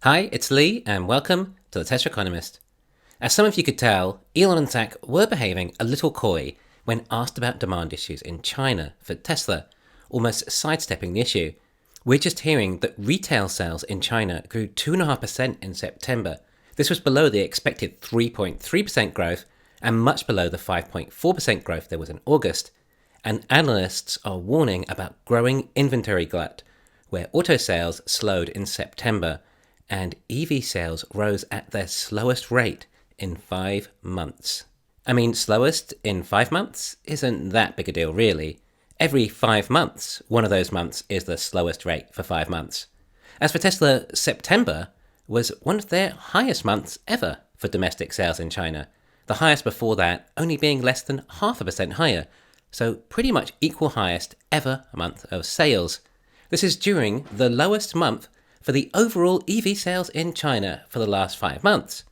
Hi, it's Lee, and welcome to the Tesla Economist. As some of you could tell, Elon and Zach were behaving a little coy when asked about demand issues in China for Tesla, almost sidestepping the issue. We're just hearing that retail sales in China grew 2.5% in September. This was below the expected 3.3% growth and much below the 5.4% growth there was in August. And analysts are warning about growing inventory glut, where auto sales slowed in September and EV sales rose at their slowest rate in 5 months. I mean, slowest in 5 months isn't that big a deal, really. Every 5 months, one of those months is the slowest rate for 5 months. As for Tesla, September was one of their highest months ever for domestic sales in China, the highest before that only being less than 0.5% higher, so pretty much equal highest ever month of sales. This is during the lowest month for the overall EV sales in China for the last 5 months.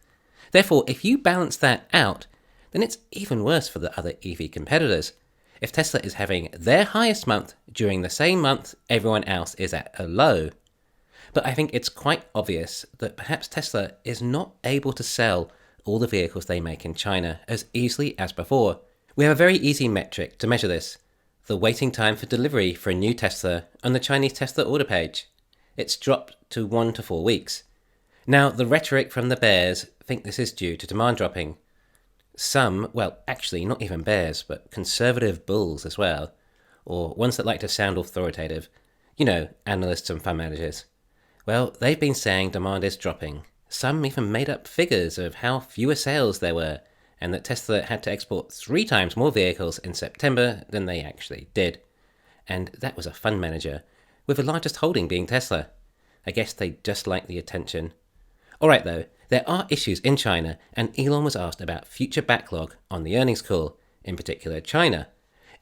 Therefore, if you balance that out, then it's even worse for the other EV competitors. If Tesla is having their highest month during the same month everyone else is at a low. But I think it's quite obvious that perhaps Tesla is not able to sell all the vehicles they make in China as easily as before. We have a very easy metric to measure this: the waiting time for delivery for a new Tesla on the Chinese Tesla order page. It's dropped to 1 to 4 weeks. Now, the rhetoric from the bears think this is due to demand dropping. Some, well, actually not even bears, but conservative bulls as well, or ones that like to sound authoritative, analysts and fund managers. Well, they've been saying demand is dropping. Some even made up figures of how fewer sales there were, and that Tesla had to export 3 times more vehicles in September than they actually did. And that was a fund manager, with the largest holding being Tesla. I guess they just like the attention. Alright though, there are issues in China, and Elon was asked about future backlog on the earnings call, in particular China.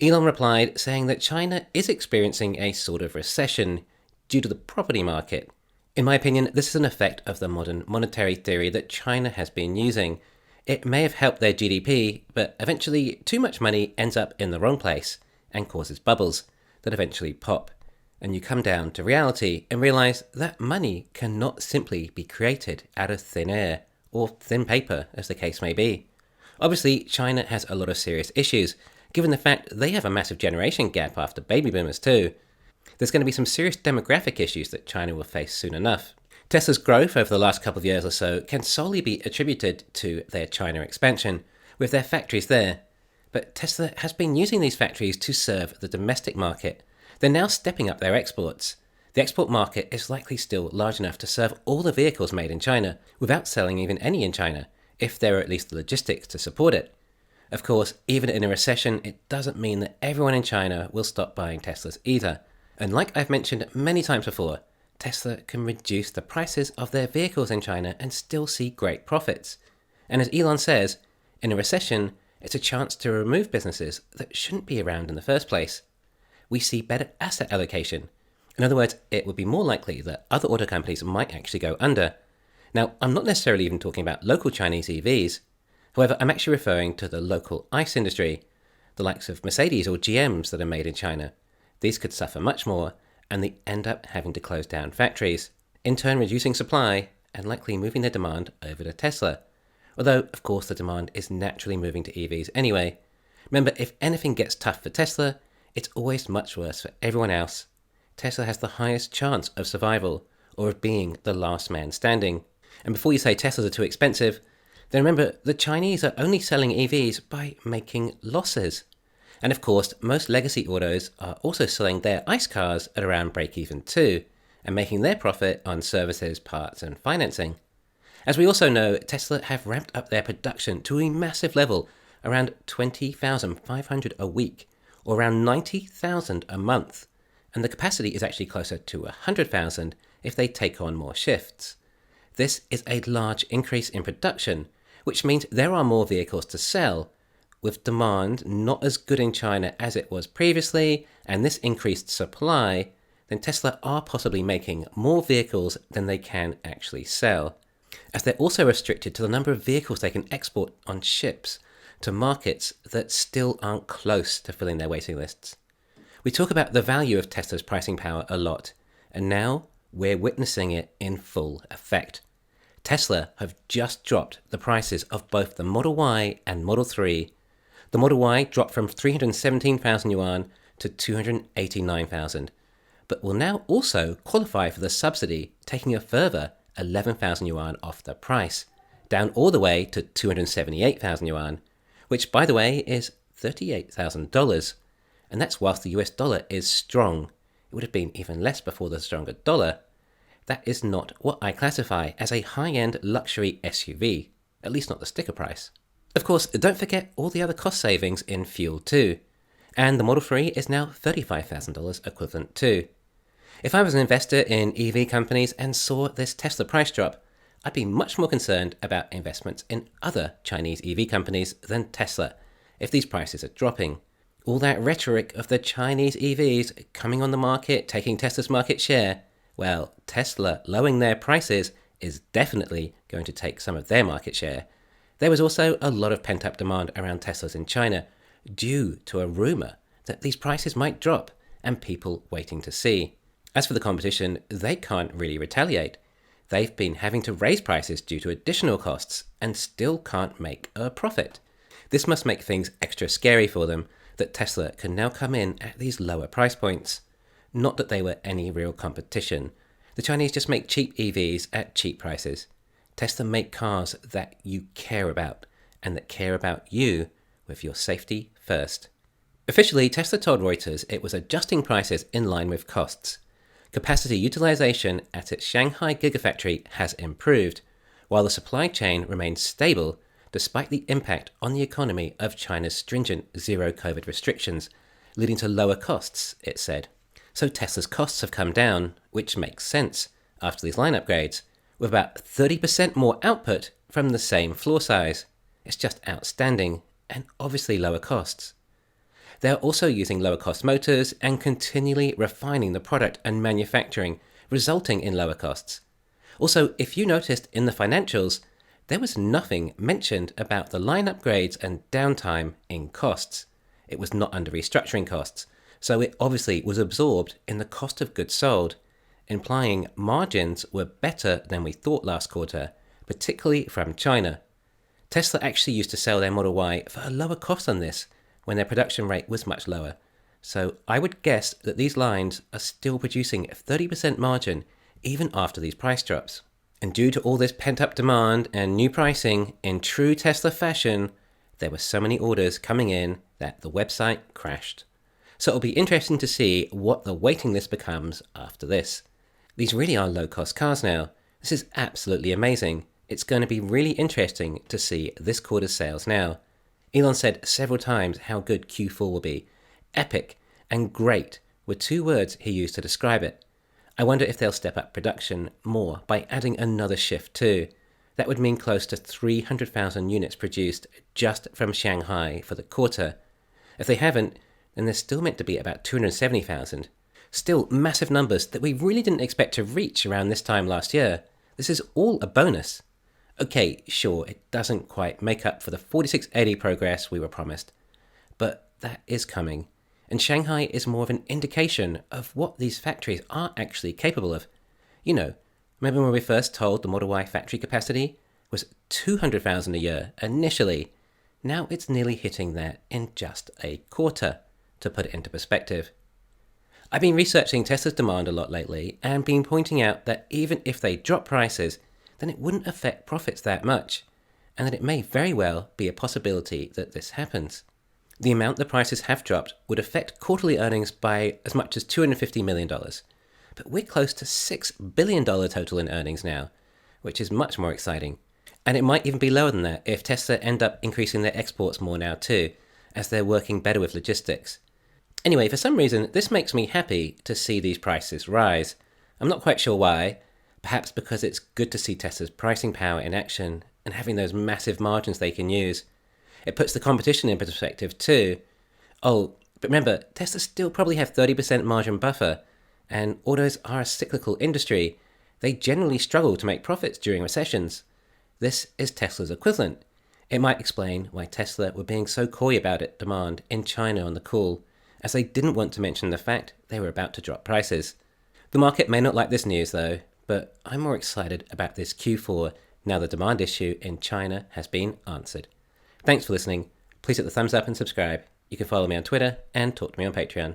Elon replied saying that China is experiencing a sort of recession due to the property market. In my opinion, this is an effect of the modern monetary theory that China has been using. It may have helped their GDP, but eventually too much money ends up in the wrong place and causes bubbles that eventually pop. And you come down to reality and realize that money cannot simply be created out of thin air, or thin paper, as the case may be. Obviously, China has a lot of serious issues, given the fact they have a massive generation gap after baby boomers too. There's going to be some serious demographic issues that China will face soon enough. Tesla's growth over the last couple of years or so can solely be attributed to their China expansion, with their factories there. But Tesla has been using these factories to serve the domestic market. They're now stepping up their exports. The export market is likely still large enough to serve all the vehicles made in China without selling even any in China, if there are at least the logistics to support it. Of course, even in a recession, it doesn't mean that everyone in China will stop buying Teslas either. And like I've mentioned many times before, Tesla can reduce the prices of their vehicles in China and still see great profits. And as Elon says, in a recession, it's a chance to remove businesses that shouldn't be around in the first place. We see better asset allocation. In other words, it would be more likely that other auto companies might actually go under. Now, I'm not necessarily even talking about local Chinese EVs. However, I'm actually referring to the local ICE industry, the likes of Mercedes or GMs that are made in China. These could suffer much more, and they end up having to close down factories, in turn reducing supply and likely moving their demand over to Tesla. Although, of course, the demand is naturally moving to EVs anyway. Remember, if anything gets tough for Tesla, it's always much worse for everyone else. Tesla has the highest chance of survival, or of being the last man standing. And before you say Teslas are too expensive, then remember the Chinese are only selling EVs by making losses. And of course, most legacy autos are also selling their ICE cars at around break-even too, and making their profit on services, parts, and financing. As we also know, Tesla have ramped up their production to a massive level, around 20,500 a week, or around 90,000 a month, and the capacity is actually closer to 100,000 if they take on more shifts. This is a large increase in production, which means there are more vehicles to sell. With demand not as good in China as it was previously, and this increased supply, then Tesla are possibly making more vehicles than they can actually sell, as they're also restricted to the number of vehicles they can export on ships to markets that still aren't close to filling their waiting lists. We talk about the value of Tesla's pricing power a lot, and now we're witnessing it in full effect. Tesla have just dropped the prices of both the Model Y and Model 3. The Model Y dropped from 317,000 yuan to 289,000, but will now also qualify for the subsidy, taking a further 11,000 yuan off the price, down all the way to 278,000 yuan, which, by the way, is $38,000. And that's whilst the US dollar is strong. It would have been even less before the stronger dollar. That is not what I classify as a high-end luxury SUV, at least not the sticker price. Of course, don't forget all the other cost savings in fuel too. And the Model 3 is now $35,000 equivalent too. If I was an investor in EV companies and saw this Tesla price drop, I'd be much more concerned about investments in other Chinese EV companies than Tesla if these prices are dropping. All that rhetoric of the Chinese EVs coming on the market, taking Tesla's market share, well, Tesla lowering their prices is definitely going to take some of their market share. There was also a lot of pent-up demand around Teslas in China due to a rumour that these prices might drop and people waiting to see. As for the competition, they can't really retaliate. They've been having to raise prices due to additional costs and still can't make a profit. This must make things extra scary for them that Tesla can now come in at these lower price points. Not that they were any real competition. The Chinese just make cheap EVs at cheap prices. Tesla make cars that you care about and that care about you with your safety first. Officially, Tesla told Reuters it was adjusting prices in line with costs. Capacity utilization at its Shanghai Gigafactory has improved, while the supply chain remains stable despite the impact on the economy of China's stringent zero-COVID restrictions, leading to lower costs, it said. So Tesla's costs have come down, which makes sense after these line upgrades, with about 30% more output from the same floor size. It's just outstanding, and obviously lower costs. They're also using lower cost motors and continually refining the product and manufacturing, resulting in lower costs. Also, if you noticed in the financials, there was nothing mentioned about the line upgrades and downtime in costs. It was not under restructuring costs, so it obviously was absorbed in the cost of goods sold, implying margins were better than we thought last quarter, particularly from China. Tesla actually used to sell their Model Y for a lower cost than this, when their production rate was much lower. So I would guess that these lines are still producing a 30% margin even after these price drops. And due to all this pent-up demand and new pricing, in true Tesla fashion, there were so many orders coming in that the website crashed. So it'll be interesting to see what the waiting list becomes after this. These really are low-cost cars now. This is absolutely amazing. It's going to be really interesting to see this quarter's sales now. Elon said several times how good Q4 will be. Epic and great were two words he used to describe it. I wonder if they'll step up production more by adding another shift too. That would mean close to 300,000 units produced just from Shanghai for the quarter. If they haven't, then there's still meant to be about 270,000. Still massive numbers that we really didn't expect to reach around this time last year. This is all a bonus. Okay, sure, it doesn't quite make up for the 4680 progress we were promised, but that is coming, and Shanghai is more of an indication of what these factories are actually capable of. You know, remember when we first told the Model Y factory capacity was 200,000 a year initially? Now it's nearly hitting that in just a quarter, to put it into perspective. I've been researching Tesla's demand a lot lately and been pointing out that even if they drop prices, then it wouldn't affect profits that much, and that it may very well be a possibility that this happens. The amount the prices have dropped would affect quarterly earnings by as much as $250 million, but we're close to $6 billion total in earnings now, which is much more exciting. And it might even be lower than that if Tesla end up increasing their exports more now too, as they're working better with logistics. Anyway, for some reason, this makes me happy to see these prices rise. I'm not quite sure why. Perhaps because it's good to see Tesla's pricing power in action and having those massive margins they can use. It puts the competition in perspective too. Oh, but remember, Tesla still probably have 30% margin buffer, and autos are a cyclical industry. They generally struggle to make profits during recessions. This is Tesla's equivalent. It might explain why Tesla were being so coy about it demand in China on the call, as they didn't want to mention the fact they were about to drop prices. The market may not like this news though, but I'm more excited about this Q4 now the demand issue in China has been answered. Thanks for listening. Please hit the thumbs up and subscribe. You can follow me on Twitter and talk to me on Patreon.